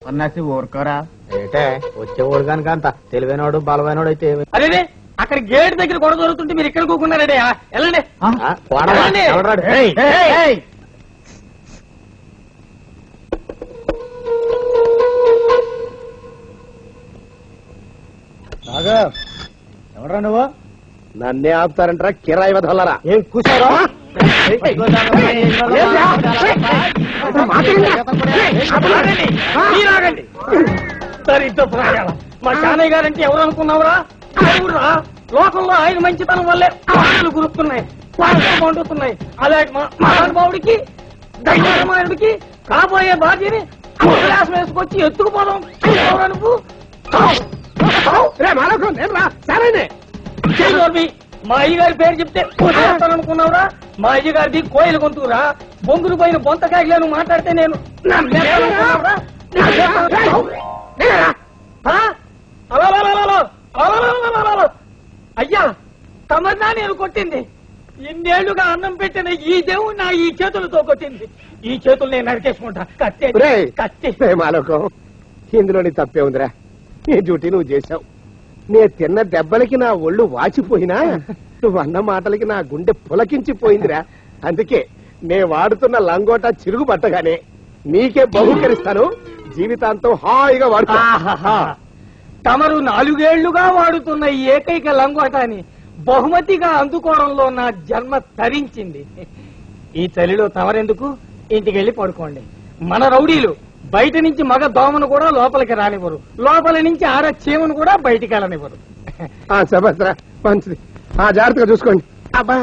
సన్నాసి ఊరుకోరా. ఏటే వచ్చేవాడు కనుక అంత తెలివైనవాడు బలమైనవాడు అయితే అదే అక్కడ గేట్ దగ్గర గొడవ జరుగుతుంటే మీరు ఇక్కడ కూకున్నారండి. వెళ్ళండి. ఎవరా నువ్వు? నన్నే ఆపుతారంటారా కిరాయి వదలరా? ఏం కూర్చోరా? మీరాగండి. సరిగ్గా మా చానయ్య గారంటే ఎవరు అనుకున్నావురా? ఎవరురా? లోకంలో ఆయన మంచితనం వల్లే ఆటలు గురుక్కున్నాయి, పండుతున్నాయి. అలాగే మహానుభావుడికి దైవమాయుడికి కాబోయే భార్యని అవకాశం వేసుకొచ్చి ఎత్తుకుపోదాం నువ్వు. మా అయ్యగారి పేరు చెప్తే అనుకున్నావురా? మా అయ్యగారిది కోయిల గొంతురా, బొంగులు పోయిన బొంతకాయలను మాట్లాడితే నేను అయ్యా తమన్నా నేను కొట్టింది. ఇన్నేళ్లుగా అన్నం పెట్టిన ఈ దేవుడు నా ఈ చేతులతో కొట్టింది. ఈ చేతులు నేను నరికేసుకుంటా. కత్తి మాలోకం ఇందులోని తప్పే ఉందిరా. నీ డ్యూటీ నువ్వు చేశావు. నే తిన్న దెబ్బలకి నా ఒళ్ళు వాచిపోయినా నువ్వు అన్న మాటలకి నా గుండె పులకించిపోయిందిరా. అందుకే నే వాడుతున్న లంగోటా చిరుగు పట్టగానే నీకే బహుకరిస్తాను. జీవితాంతం హాయిగా వాడుతా. తమరు 4 ఏళ్లుగా వాడుతున్న ఈ ఏకైక లంగోటాని బహుమతిగా అందుకోవడంలో నా జన్మ తరించింది. ఈ చలిలో తమరెందుకు? ఇంటికెళ్ళి పడుకోండి. మన రౌడీలు బయట నుంచి మగ దోమను కూడా లోపలికి రానివ్వరు, లోపల నుంచి ఆడ చీమను కూడా బయటికి వెళ్ళనివ్వరు. మంచిది. జాగ్రత్తగా చూసుకోండి. అబ్బా